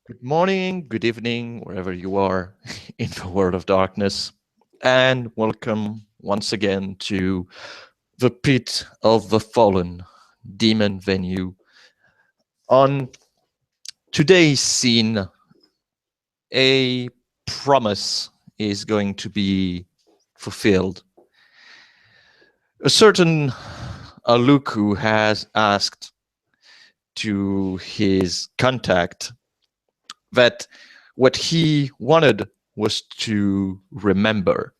Good morning, good evening, wherever you are in the world of darkness, and welcome once again to the Pit of the Fallen Demon Venue. On today's scene, a promise is going to be fulfilled. A certain Aluku has asked to his contact that what he wanted was to remember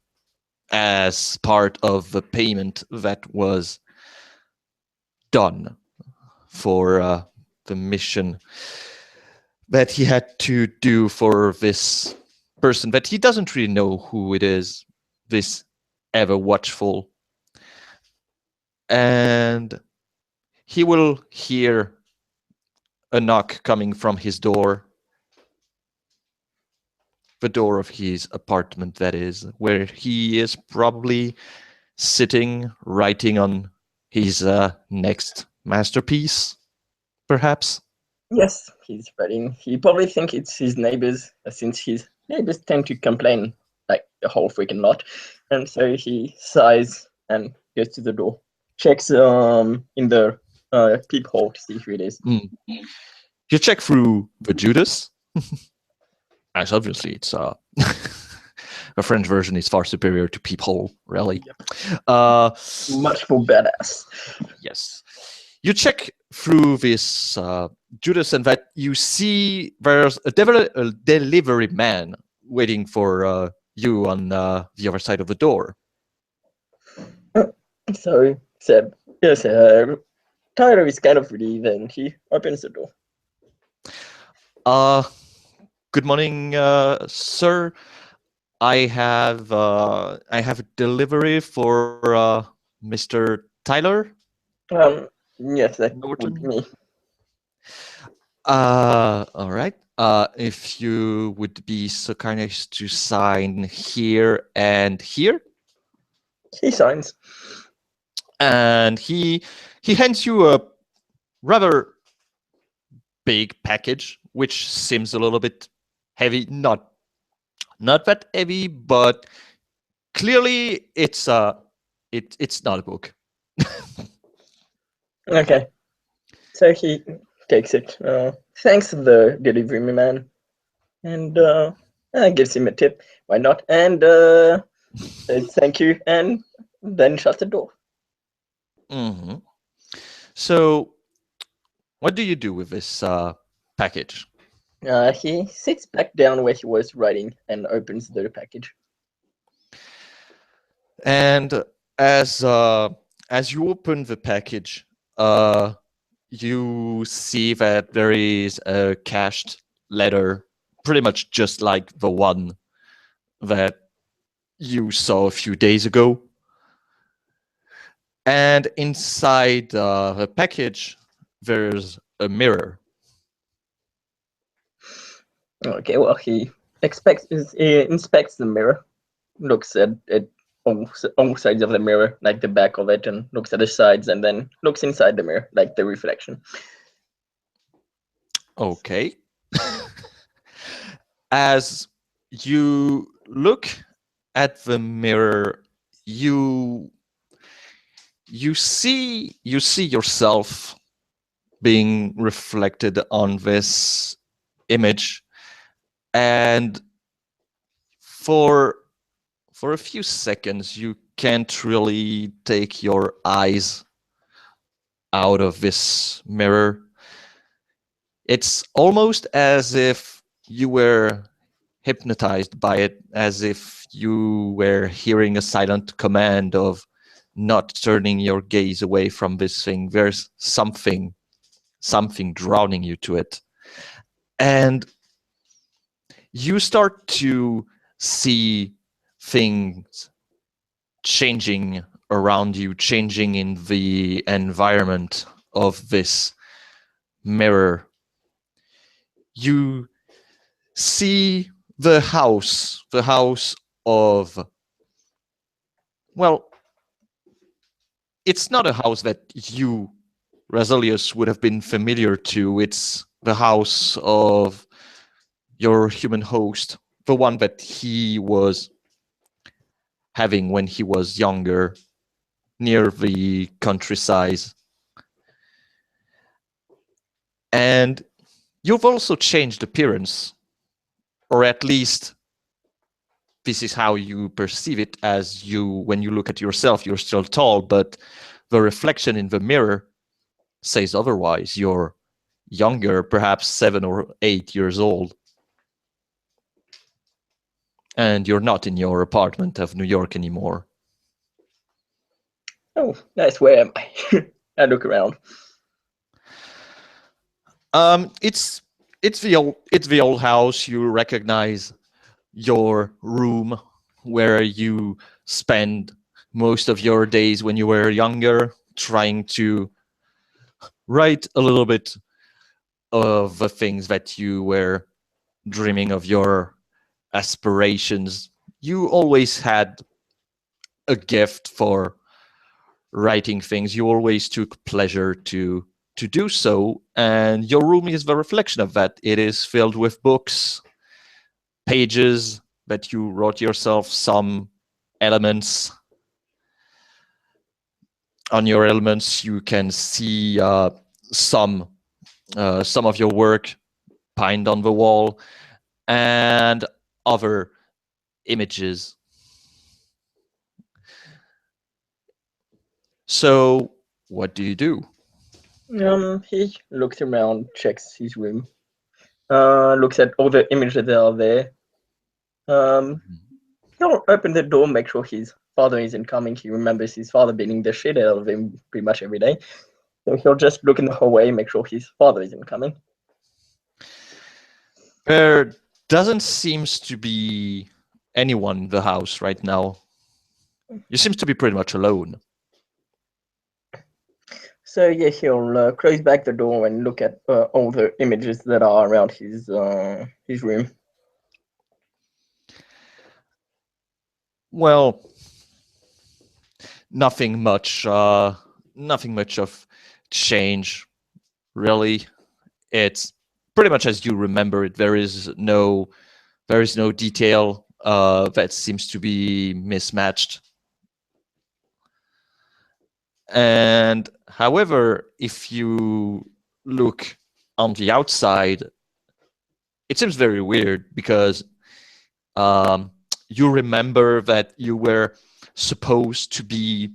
as part of the payment that was done for the mission that he had to do for this person that he doesn't really know who it is, this ever watchful. And he will hear a knock coming from his door, the door of his apartment, that is, where he is probably sitting, writing on his next masterpiece, perhaps. Yes, he's writing. He probably think it's his neighbors, since his neighbors tend to complain like a whole freaking lot, and so he sighs and goes to the door, checks in the peephole to see who it is. Mm. You check through the Judas, as obviously it's a French version is far superior to Peephole, really. Much more badass. Yes. You check through this Judas, and that you see there's a delivery man waiting for you on the other side of the door. So Seb, yes, Tyler is kind of relieved, and he opens the door. Good morning, sir. I have a delivery for Mr. Tyler. Yes, that Norton? would be me. All right. If you would be so kind as to sign here and here, He signs. and he hands you a rather big package, which seems a little bit heavy. Not that heavy, but clearly it's it's not a book. Okay. So he takes it. Thanks to the delivery man, and gives him a tip. Why not? And says thank you, and then shuts the door. Mm-hmm. So, what do you do with this package? He sits back down where he was writing and opens the package. And as you open the package, you see that there is a cached letter, pretty much just like the one that you saw a few days ago. And inside the package, there's a mirror. Okay, well, he inspects the mirror, looks at all sides of the mirror, like the back of it, and looks at the sides, and then looks inside the mirror, like the reflection. Okay. As you look at the mirror, you see yourself being reflected on this image, and for a few seconds you can't really take your eyes out of this mirror. It's almost as if you were hypnotized by it, as if you were hearing a silent command of not turning your gaze away from this thing. There's something drowning you to it. And you start to see things changing around you, changing in the environment of this mirror. You see the house of, well, it's not a house that you, Raselius, would have been familiar to. It's the house of your human host, the one that he was having when he was younger, near the countryside. And you've also changed appearance, or at least this is how you perceive it. As when you look at yourself, you're still tall, but the reflection in the mirror says otherwise. You're younger, perhaps 7 or 8 years old. And you're not in your apartment of New York anymore. Oh, nice. Where am I? I look around. It's the old house. You recognize your room where you spend most of your days when you were younger, trying to write a little bit of the things that you were dreaming of, your aspirations. You always had a gift for writing things. You always took pleasure to do so, and your room is the reflection of that. It is filled with books, pages that you wrote yourself, some elements. On your elements, you can see some of your work pinned on the wall, and other images. So, what do you do? He looks around, checks his room, looks at all the images that are there. He'll open the door, make sure his father isn't coming. He remembers his father beating the shit out of him pretty much every day. So he'll just look in the hallway, make sure his father isn't coming. There doesn't seems to be anyone in the house right now. You seem to be pretty much alone. So yeah, he'll close back the door and look at all the images that are around his room. Well, nothing much of change, really. It's pretty much as you remember it. There is no detail that seems to be mismatched. And however, if you look on the outside, it seems very weird because you remember that you were supposed to be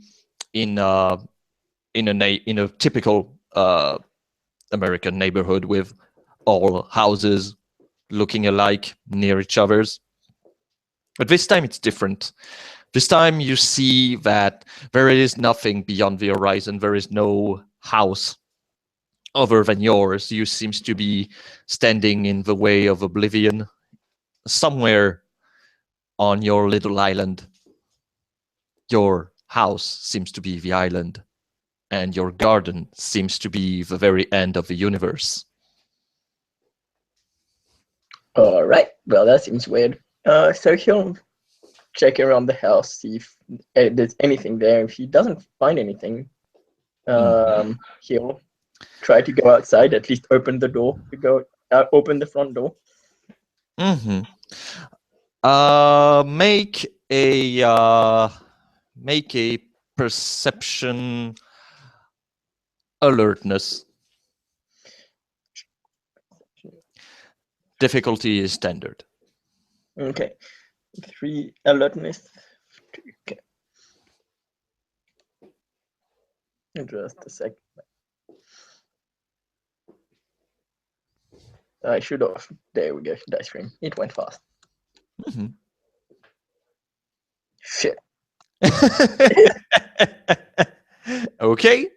in a typical American neighborhood with all houses looking alike near each other's. But this time it's different. This time you see that there is nothing beyond the horizon. There is no house other than yours. You seems to be standing in the way of oblivion, somewhere on your little island. Your house seems to be the island, and your garden seems to be the very end of the universe. All right. Well, that seems weird. So he'll check around the house, see if there's anything there. If he doesn't find anything, he'll try to go outside. At least open the door to go. Open the front door. Make a perception alertness. Difficulty is standard. Okay. 3 alertness. Okay. Just a sec. I should have. There we go. Dice stream. It went fast. Shit. Okay.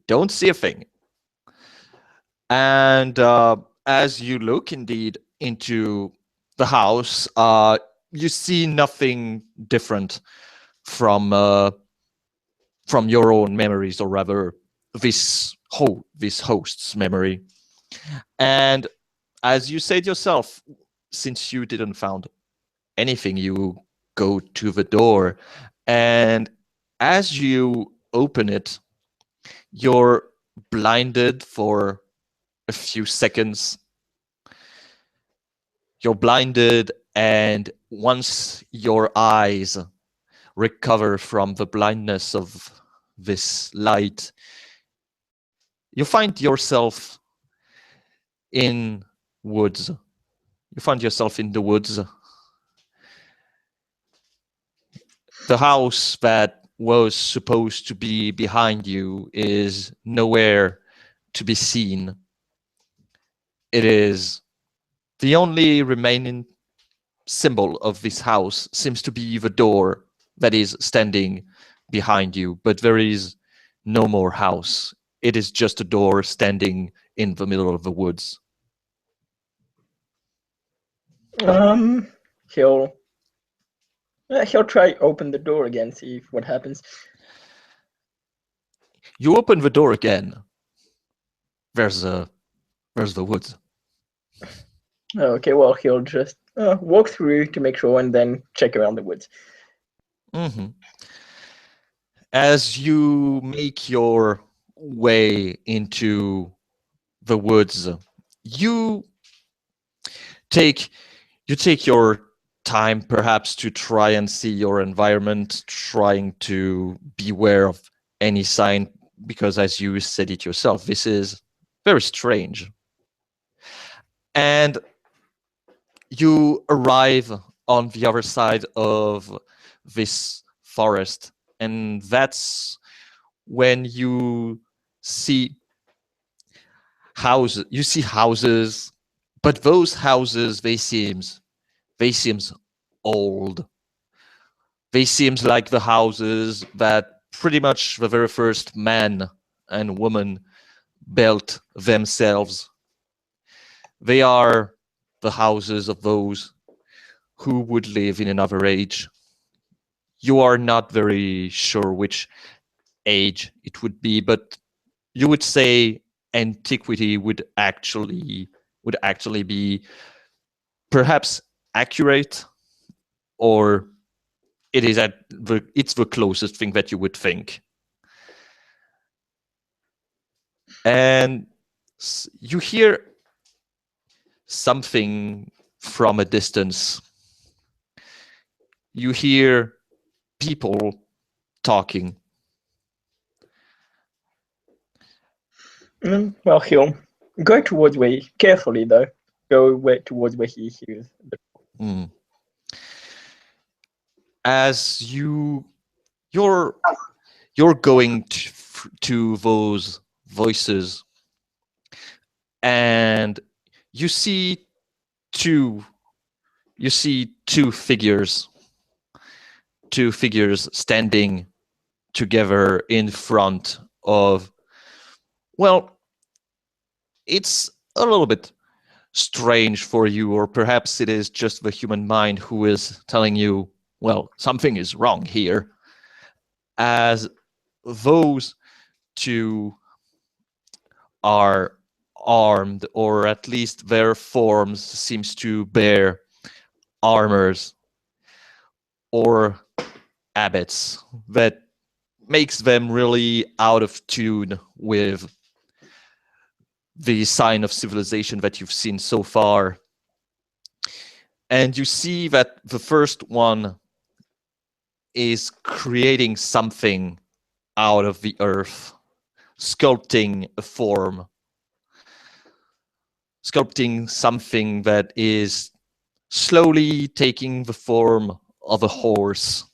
Don't see a thing. And as you look indeed into the house, you see nothing different from your own memories, or rather this host's memory. And as you said yourself, since you didn't found anything, you go to the door, and as you open it, you're blinded for a few seconds you're blinded, and once your eyes recover from the blindness of this light, you find yourself in woods. You find yourself in the woods. The house that was supposed to be behind you is nowhere to be seen. It is the only remaining symbol of this house seems to be the door that is standing behind you, but there is no more house. It is just a door standing in the middle of the woods. He'll try open the door again, see what happens. You open the door again. There's the woods. Okay, well, he'll just walk through to make sure and then check around the woods. Mm-hmm. As you make your way into the woods, you take your time perhaps to try and see your environment, trying to beware of any sign, because as you said it yourself, this is very strange. And you arrive on the other side of this forest, and that's when you see houses, but those houses, they seems old. They seems like the houses that pretty much the very first man and woman built themselves. They are the houses of those who would live in another age. You are not very sure which age it would be, but you would say antiquity would actually be perhaps accurate, or it's the closest thing that you would think. And you hear something from a distance. You hear people talking. Well, he'll go towards carefully though, towards where he hears. Mm. As you're going to those voices, and you see two figures standing together in front of, well, it's a little bit strange for you, or perhaps it is just the human mind who is telling you, well, something is wrong here, as those two are armed, or at least their forms seems to bear armors or habits that makes them really out of tune with the sign of civilization that you've seen so far. And you see that the first one is creating something out of the earth, sculpting a form, sculpting something that is slowly taking the form of a horse.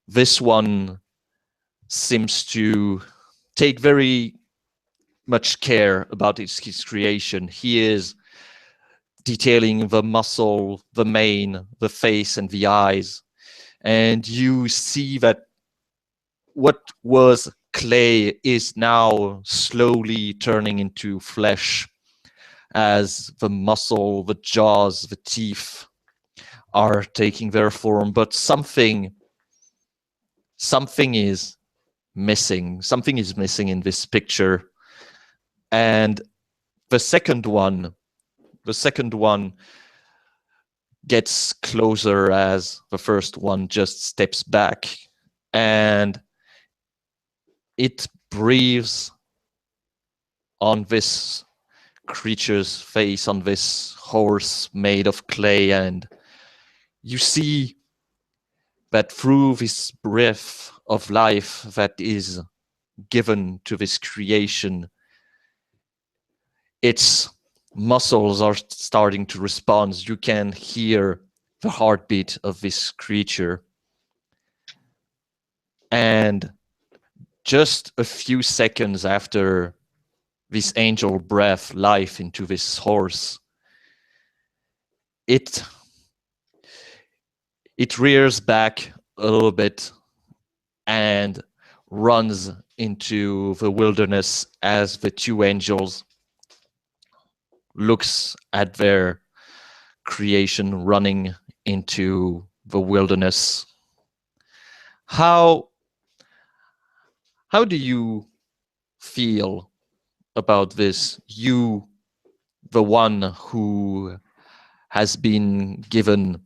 This one seems to take very much care about his creation. He is detailing the muscle, the mane, the face, and the eyes. And you see that what was clay is now slowly turning into flesh, as the muscle, the jaws, the teeth are taking their form. But something is missing. Something is missing in this picture. And the second one gets closer as the first one just steps back, and it breathes on this creature's face on this horse made of clay, and you see that through this breath of life that is given to this creation, its muscles are starting to respond. You can hear the heartbeat of this creature. And just a few seconds after this angel breathed life into this horse, it rears back a little bit and runs into the wilderness as the two angels looks at their creation running into the wilderness. How do you feel about this? You, the one who has been given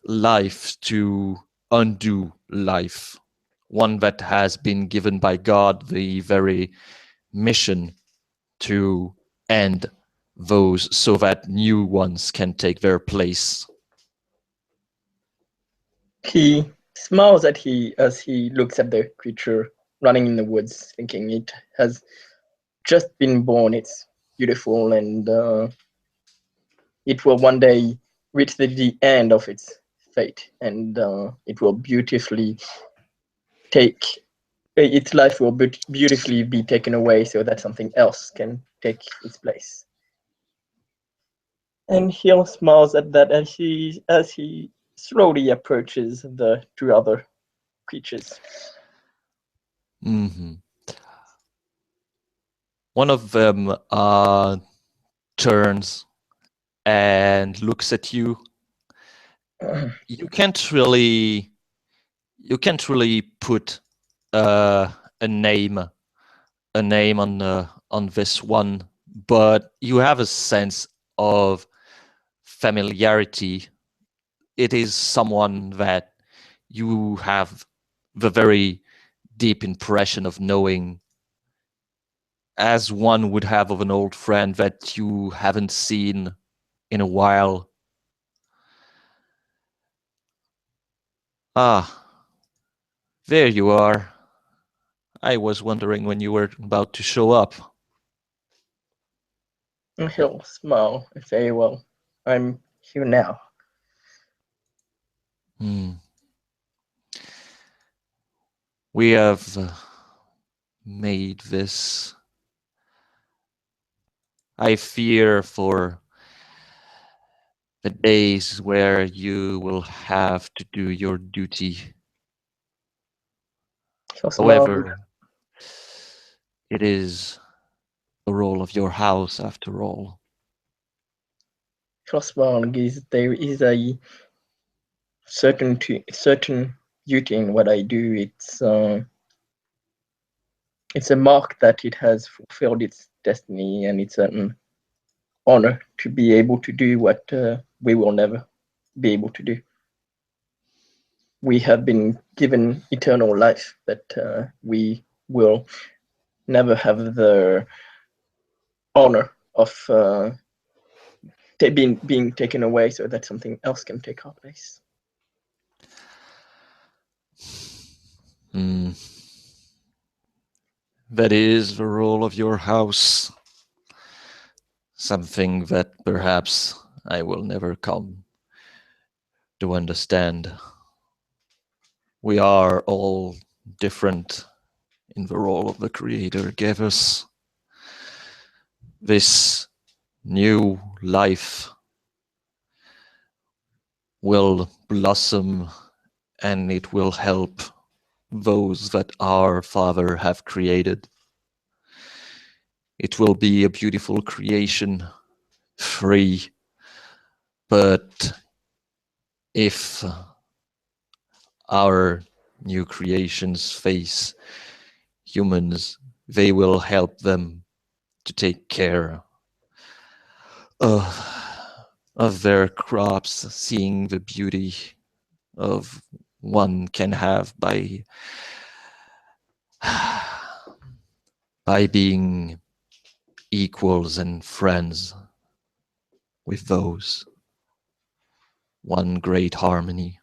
life to undo life, one that has been given by God the very mission to end those so that new ones can take their place. He smiles at as he looks at the creature running in the woods, thinking it has just been born. It's beautiful, and it will one day reach the end of its fate, and it will beautifully take its life will beautifully be taken away, so that something else can take its place. And he smiles at that as he slowly approaches the two other creatures. Mm-hmm. One of them turns and looks at you. You can't really put a name on this one, but you have a sense of familiarity. It is someone that you have the very deep impression of knowing, as one would have of an old friend that you haven't seen in a while. Ah, there you are. I was wondering when you were about to show up. He'll smile and say, "Well, I'm here now." We have made this. I fear for the days where you will have to do your duty. He'll smile. However, it is the role of your house after all. He'll smile because there is a certain duty in what I do. It's a mark that it has fulfilled its destiny, and it's an honor to be able to do what we will never be able to do. We have been given eternal life, but we will never have the honor of being taken away so that something else can take our place. That is the role of your house. Something that perhaps I will never come to understand. We are all different in the role of the Creator gave us. This new life will blossom, and it will help those that our Father have created. It will be a beautiful creation, free, but if our new creations face humans, they will help them to take care of their crops, seeing the beauty of one can have by being equals and friends with those. One great harmony.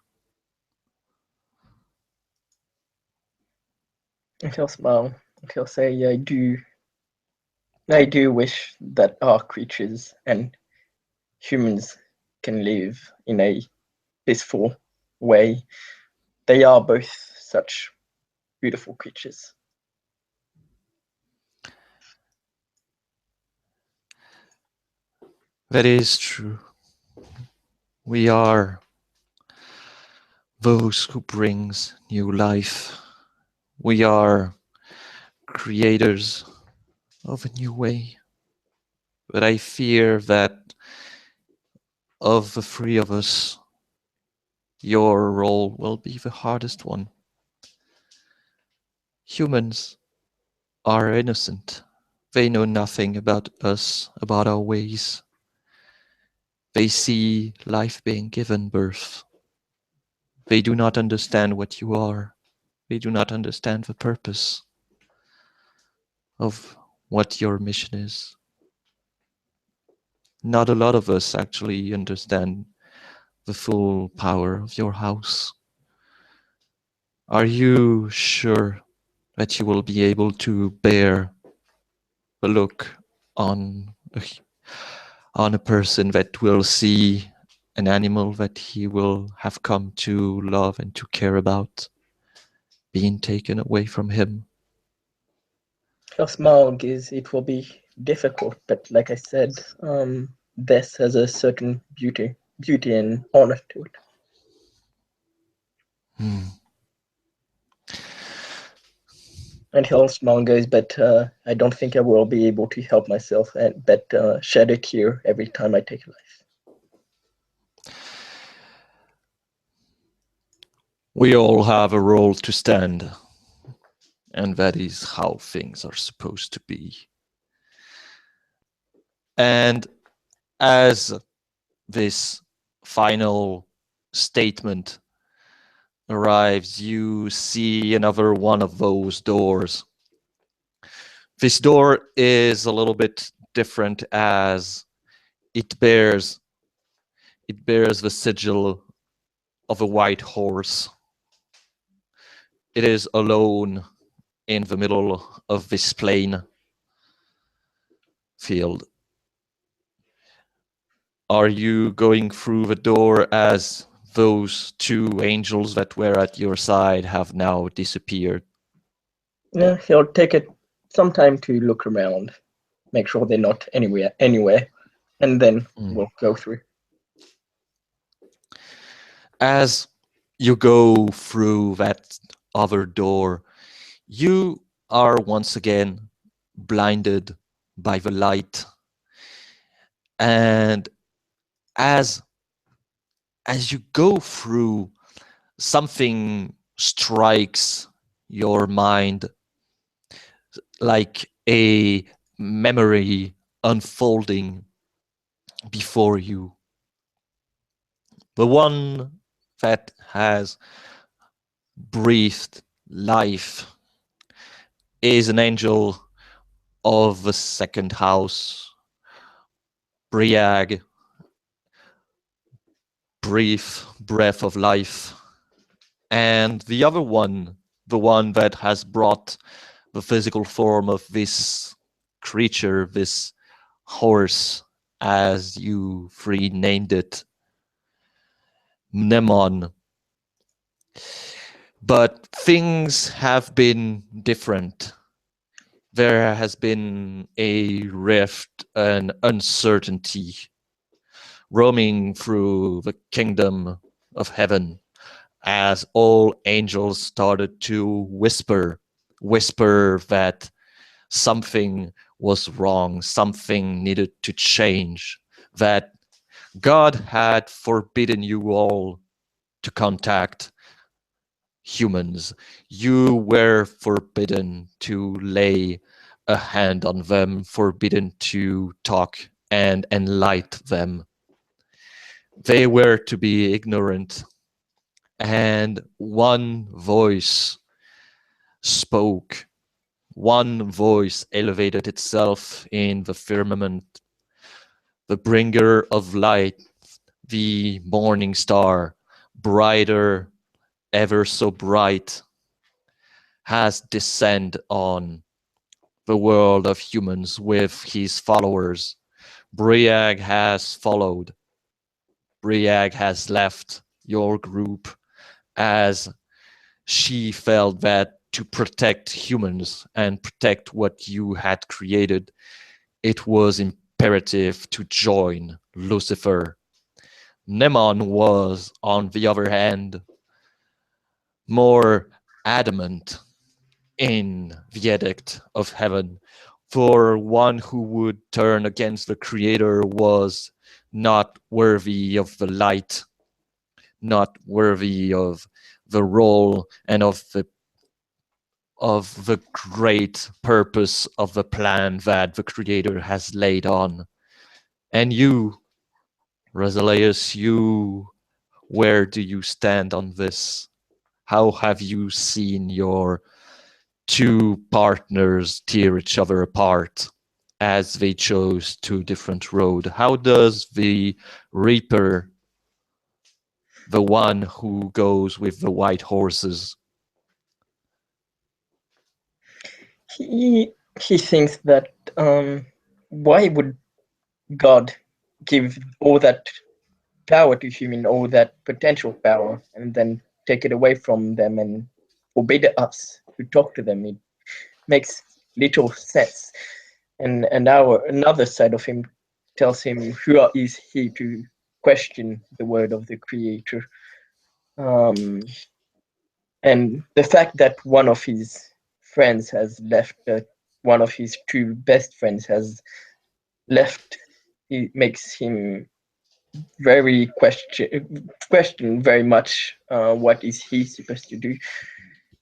And he'll smile. And he'll say, I do wish that our creatures and humans can live in a peaceful way. They are both such beautiful creatures. That is true. We are those who brings new life. We are creators of a new way. But I fear that of the three of us, your role will be the hardest one. Humans are innocent. They know nothing about us, about our ways. They see life being given birth. They do not understand what you are. They do not understand the purpose of what your mission is. Not a lot of us actually understand the full power of your house. Are you sure that you will be able to bear the look on a person that will see an animal that he will have come to love and to care about being taken away from him? He'll smile, because it will be difficult, but like I said, this has a certain beauty and honor to it. Hmm. And he'll smile and goes, but I don't think I will be able to help myself but shed a tear every time I take a life. We all have a role to stand, and that is how things are supposed to be. And as this final statement arrives, you see another one of those doors. This door is a little bit different, as it bears the sigil of a white horse. It is alone in the middle of this plain field. Are you going through the door as those two angels that were at your side have now disappeared? Yeah, he'll take some time to look around, make sure they're not anywhere, and then we'll go through. As you go through that other door, you are once again blinded by the light. And as you go through, something strikes your mind, like a memory unfolding before you. The one that has breathed life is an angel of the second house, Briag, brief breath of life. And the other one, the one that has brought the physical form of this creature, this horse, as you three named it, Mnemon. But things have been different. There has been a rift, an uncertainty roaming through the kingdom of heaven, as all angels started to whisper that something was wrong, something needed to change, that God had forbidden you all to contact humans. You were forbidden to lay a hand on them, forbidden to talk and enlighten them. They were to be ignorant. And one voice spoke one voice elevated itself in the firmament, the bringer of light, the morning star, brighter, ever so bright, has descended on the world of humans with his followers. Briag has followed. Briag has left your group as she felt that to protect humans and protect what you had created, it was imperative to join Lucifer. Nemon was, on the other hand, more adamant in the edict of heaven. For one who would turn against the Creator was not worthy of the light, not worthy of the role and of the great purpose of the plan that the Creator has laid on. And you, Rasaleus, where do you stand on this? How have you seen your two partners tear each other apart as they chose two different roads? How does the Reaper, the one who goes with the white horses, He thinks that why would God give all that power to human, all that potential power, and then take it away from them and forbid us to talk to them? It makes little sense. And another side of him tells him who is he to question the word of the Creator. And the fact that one of his friends has left, one of his two best friends has left, it makes him very question very much what is he supposed to do,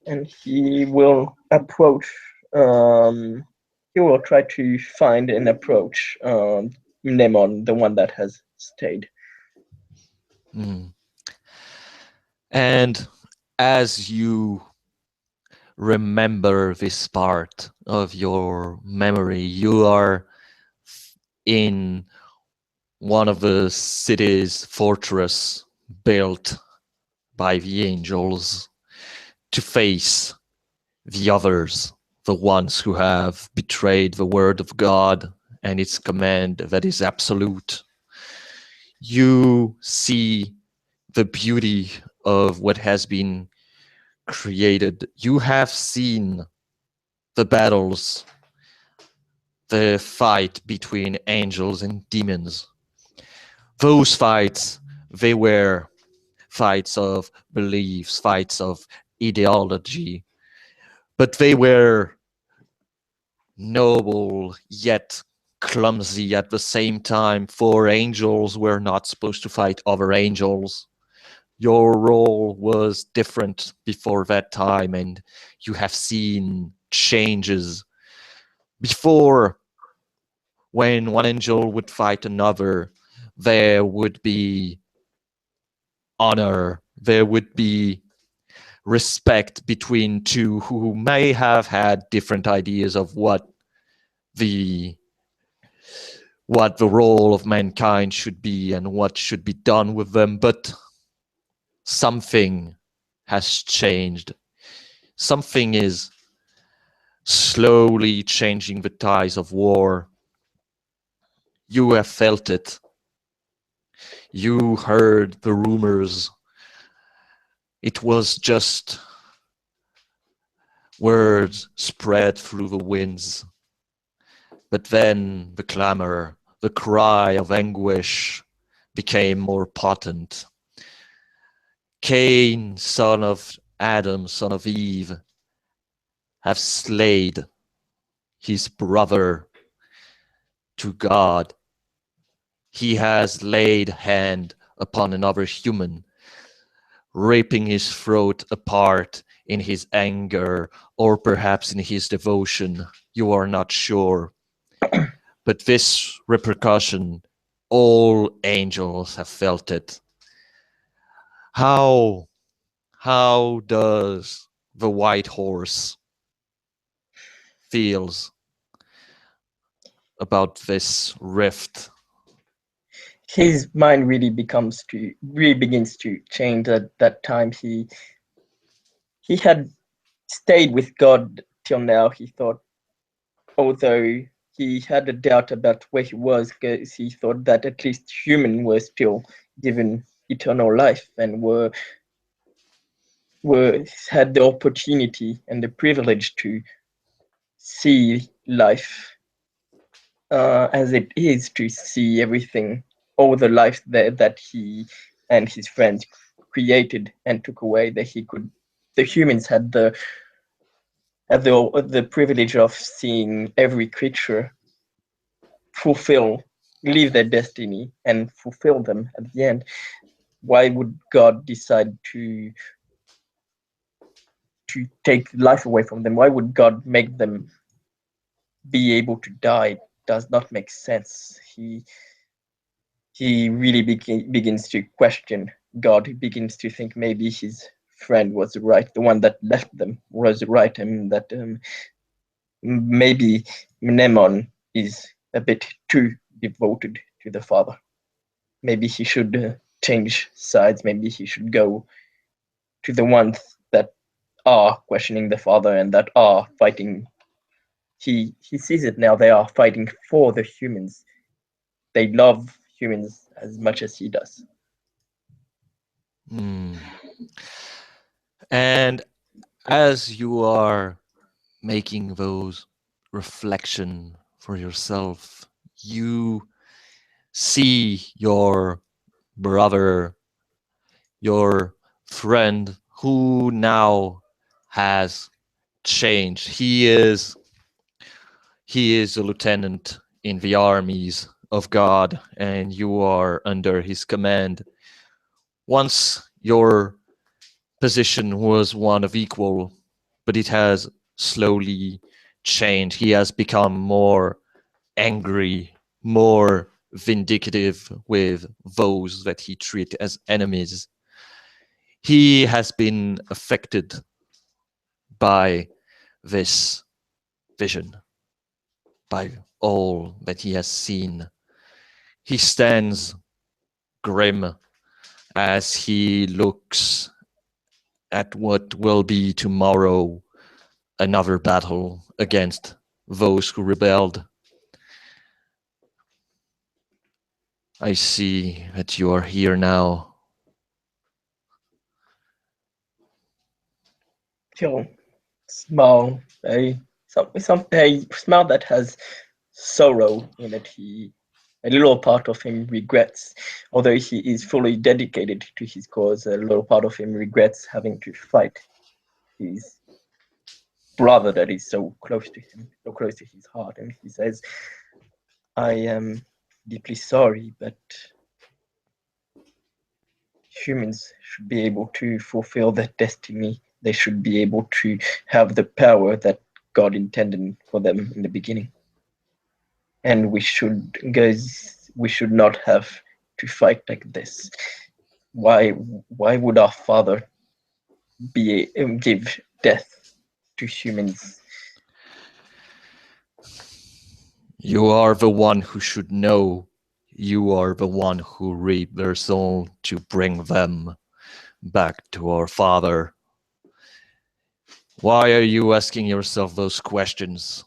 and he will approach. He will try to find and approach Nemon, the one that has stayed. And as you remember this part of your memory, you are in one of the city's fortress built by the angels to face the others, the ones who have betrayed the word of God and its command that is absolute. You see the beauty of what has been created. You have seen the battles, the fight between angels and demons. Those fights, they were fights of beliefs, fights of ideology, but they were noble yet clumsy at the same time, for angels were not supposed to fight other angels. Your role was different before that time, and you have seen changes. Before, when one angel would fight another, there would be honor, there would be respect between two who may have had different ideas of what the role of mankind should be and what should be done with them, but something has changed. Something is slowly changing the ties of war. You have felt it. You heard the rumors. It was just words spread through the winds. But then the clamor, the cry of anguish became more potent. Cain, son of Adam, son of Eve, have slayed his brother to God. He has laid hand upon another human, ripping his throat apart in his anger or perhaps in his devotion. You are not sure. But this repercussion, all angels have felt it. How does the white horse feels about this rift? His mind really begins to change at that time. He had stayed with God till now. He thought, although he had a doubt about where he was, because he thought that at least humans were still given eternal life and were had the opportunity and the privilege to see life as it is, to see everything, all the life that he and his friends created and took away, that he could. The humans had the privilege of seeing every creature live their destiny and fulfill them at the end. Why would God decide to take life away from them? Why would God make them be able to die? Does not make sense. He really begins to question God. He begins to think maybe his friend was right, the one that left them was right, and that maybe Mnemon is a bit too devoted to the father. Maybe he should change sides. Maybe he should go to the ones that are questioning the father and that are fighting. He sees it now. They are fighting for the humans. They love humans as much as he does. And as you are making those reflection for yourself, you see your brother, your friend, who now has changed. He is a lieutenant in the armies of God, and you are under his command. Once your position was one of equal, but it has slowly changed. He has become more angry, more vindictive with those that he treats as enemies. He has been affected by this vision, by all that he has seen. He stands grim as he looks at what will be tomorrow, another battle against those who rebelled. I see that you are here now. He'll smile, a smile that has sorrow in it. A little part of him regrets, although he is fully dedicated to his cause, a little part of him regrets having to fight his brother that is so close to him, so close to his heart. And he says, I am deeply sorry, but humans should be able to fulfill their destiny. They should be able to have the power that God intended for them in the beginning. And we should not have to fight like this. Why would our father give death to humans? You are the one who should know. You are the one who reaped their soul to bring them back to our Father. Why are you asking yourself those questions?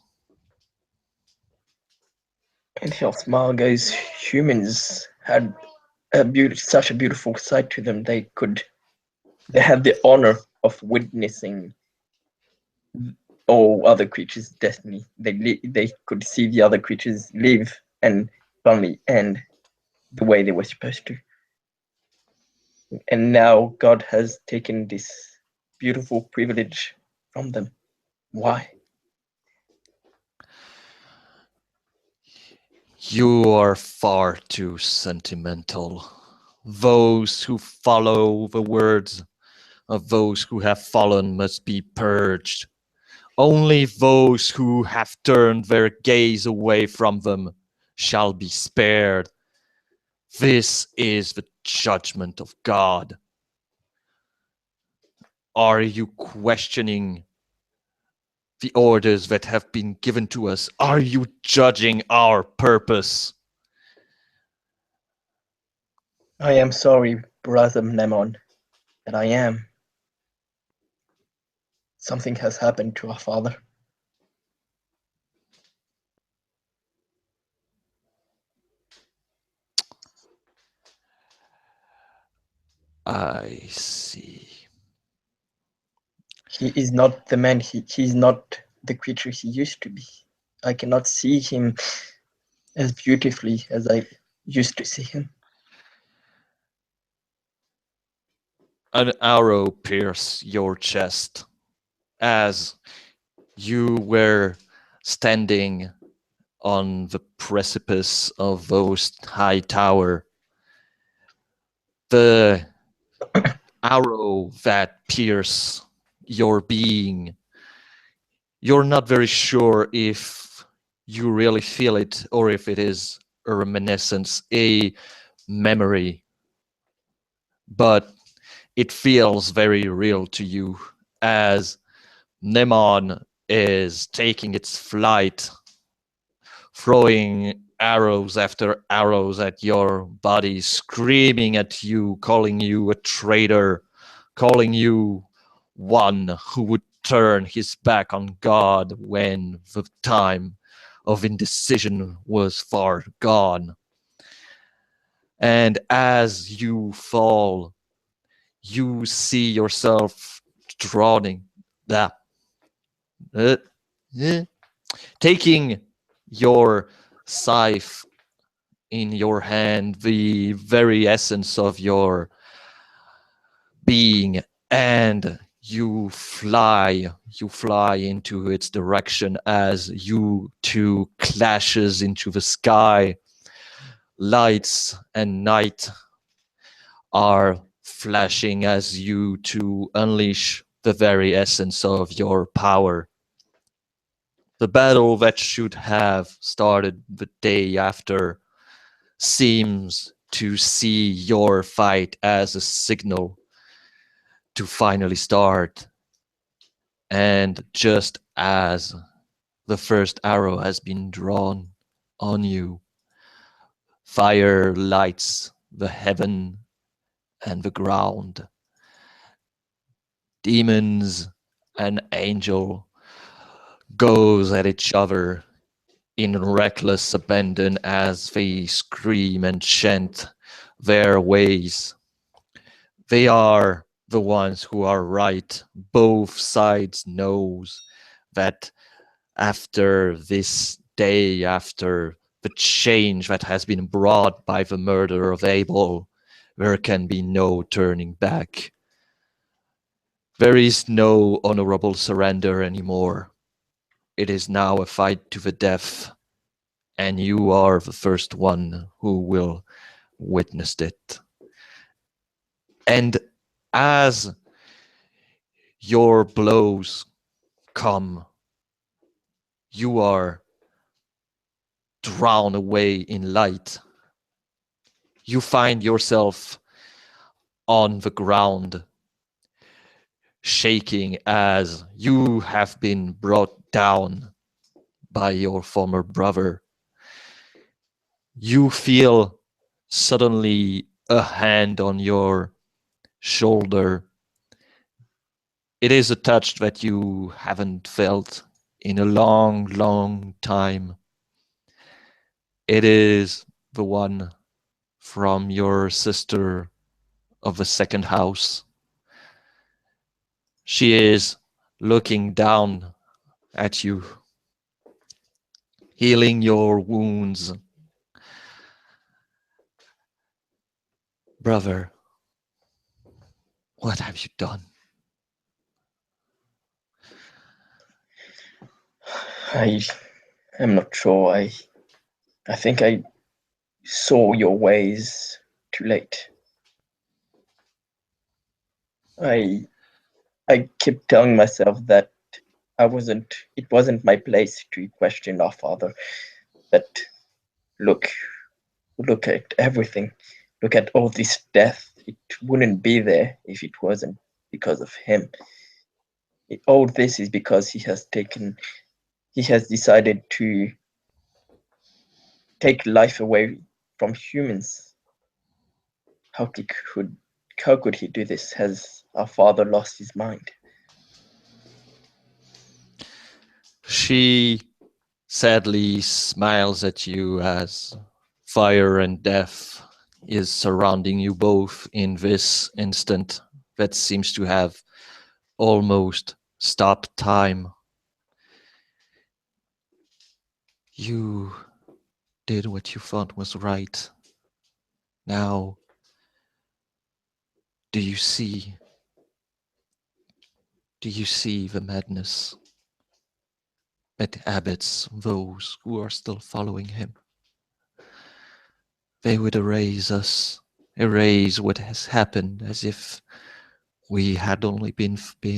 And he'll smile, goes, humans had such a beautiful side to them. They had the honor of witnessing all other creatures' destiny. They could see the other creatures live and finally end the way they were supposed to. And now God has taken this beautiful privilege from them. Why? You are far too sentimental. Those who follow the words of those who have fallen must be purged. Only those who have turned their gaze away from them shall be spared. This is the judgment of God. Are you questioning the orders that have been given to us? Are you judging our purpose? I am sorry, brother Mnemon, that I am. Something has happened to our father. I see. He is not the man, he's not the creature he used to be. I cannot see him as beautifully as I used to see him. An arrow pierced your chest as you were standing on the precipice of Vost High Tower. The arrow that pierced your being, you're not very sure if you really feel it or if it is a reminiscence, a memory, but it feels very real to you as Mnemon is taking its flight, throwing arrows after arrows at your body, screaming at you, calling you a traitor, calling you one who would turn his back on God when the time of indecision was far gone. And as you fall, you see yourself drowning, taking your scythe in your hand, the very essence of your being, and you fly into its direction as you two clashes into the sky. Lights and night are flashing as you two unleash the very essence of your power. The battle that should have started the day after seems to see your fight as a signal to finally start. And just as the first arrow has been drawn on you, fire lights the heaven and the ground. Demons and angel goes at each other in reckless abandon as they scream and chant their ways. They are the ones who are right. Both sides knows that after this day, after the change that has been brought by the murder of Abel, there can be no turning back. There is no honorable surrender anymore. It is now a fight to the death, and you are the first one who will witness it. And as your blows come, you are drowned away in light. You find yourself on the ground, shaking as you have been brought down by your former brother. You feel suddenly a hand on your shoulder. It is a touch that you haven't felt in a long, long time. It is the one from your sister of the second house. She is looking down at you, healing your wounds. Brother, what have you done? I am not sure. I think I saw your ways too late. I kept telling myself that it wasn't my place to question our father. But look at everything. Look at all this death. It wouldn't be there if it wasn't because of him. all this is because he has decided to take life away from humans. How could he do this? Has our father lost his mind? She sadly smiles at you as fire and death is surrounding you both in this instant that seems to have almost stopped time. You did what you thought was right. Now, do you see? Do you see the madness that abbots those who are still following him? They would erase us, erase what has happened as if we had only been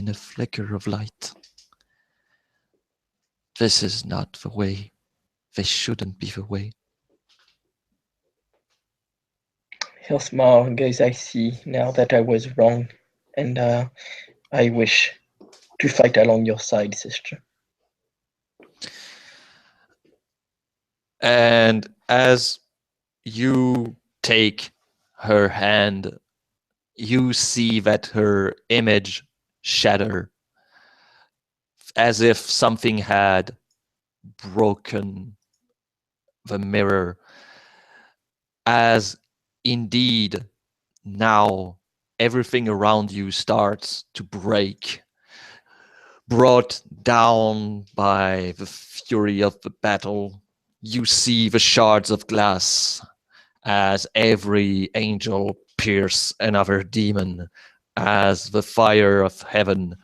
a flicker of light. This is not the way. This shouldn't be the way. He'll smile and goes, I see now that I was wrong, and I wish to fight along your side, sister. And as you take her hand, you see that her image shatter as if something had broken the mirror, as indeed now everything around you starts to break, brought down by the fury of the battle. You see the shards of glass as every angel pierce another demon, as the fire of heaven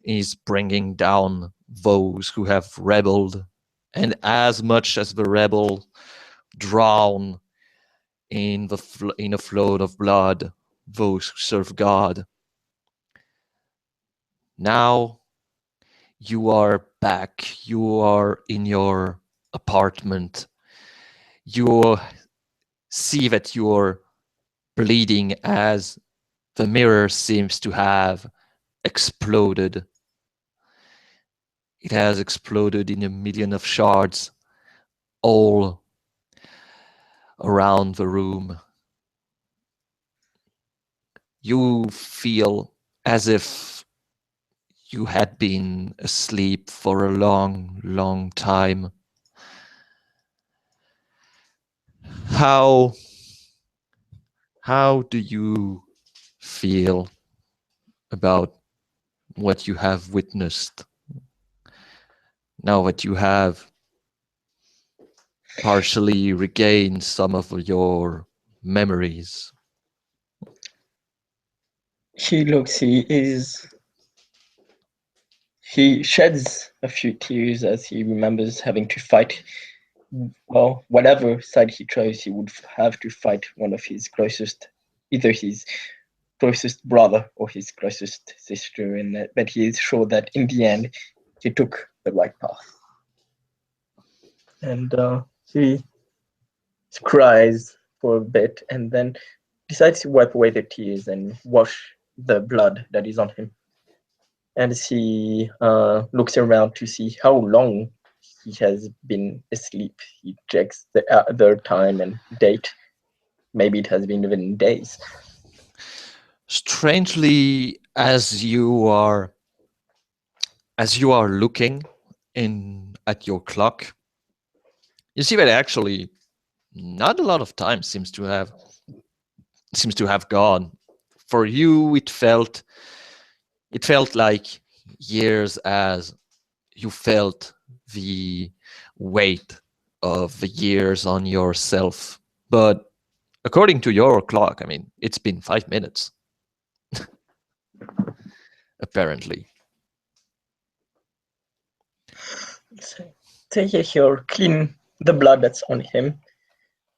is bringing down those who have rebelled, and as much as the rebel drown in a flood of blood those who serve God. Now you are back. You are in your apartment. You see that you're bleeding as the mirror seems to have exploded. It has exploded in a million of shards all around the room. You feel as if you had been asleep for a long, long time. How do you feel about what you have witnessed now that you have partially regained some of your memories? He sheds a few tears as he remembers having to fight. Well, whatever side he chose, he would have to fight one of his closest, either his closest brother or his closest sister, but he is sure that in the end he took the right path. And he cries for a bit and then decides to wipe away the tears and wash the blood that is on him. And as he looks around to see how long he has been asleep, he checks the time and date. Maybe it has been even days. Strangely, as you are looking at your clock, you see that actually not a lot of time seems to have gone. For you, it felt like years, as you felt the weight of the years on yourself. But according to your clock, I mean, it's been 5 minutes. Apparently. So he'll clean the blood that's on him,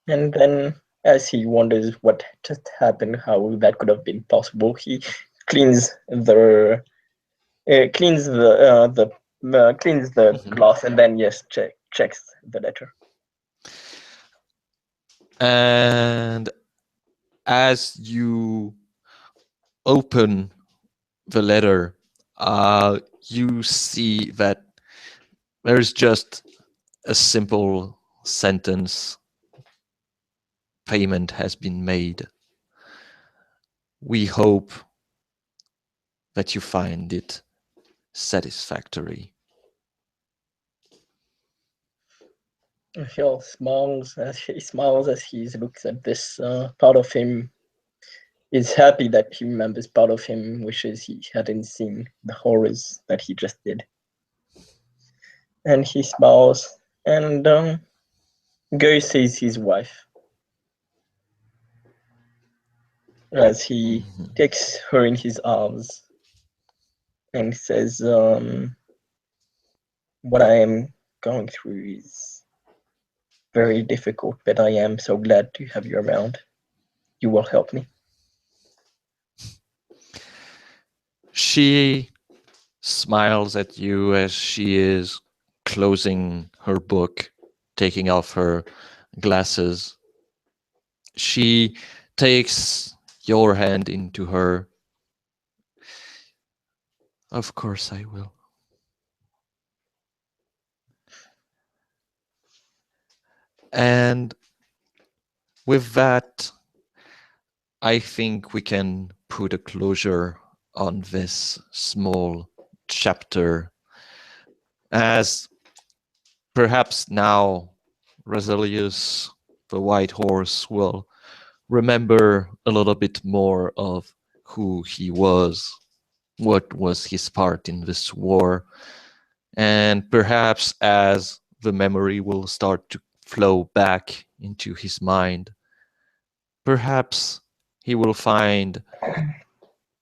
and then as he wonders what just happened, how that could have been possible, he cleans the cloth, and then checks the letter. And as you open the letter, you see that there is just a simple sentence: payment has been made. We hope that you find it satisfactory. Phil smiles as he looks at this. Part of him is happy that he remembers. Part of him wishes he hadn't seen the horrors that he just did. And he smiles and goes sees his wife as he takes her in his arms and says, what I am going through is very difficult, but I am so glad to have you around. You will help me. She smiles at you as she is closing her book, taking off her glasses. She takes your hand into her. Of course I will. And with that, I think we can put a closure on this small chapter, as perhaps now Rasilius, the White Horse, will remember a little bit more of who he was, what was his part in this war, and perhaps as the memory will start to flow back into his mind, perhaps he will find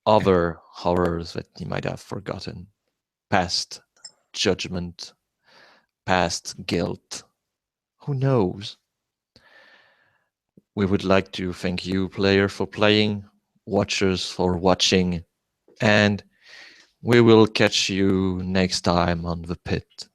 other horrors that he might have forgotten, past judgment, past guilt. Who knows? We would like to thank you, player, for playing, watchers for watching, and we will catch you next time on The Pit.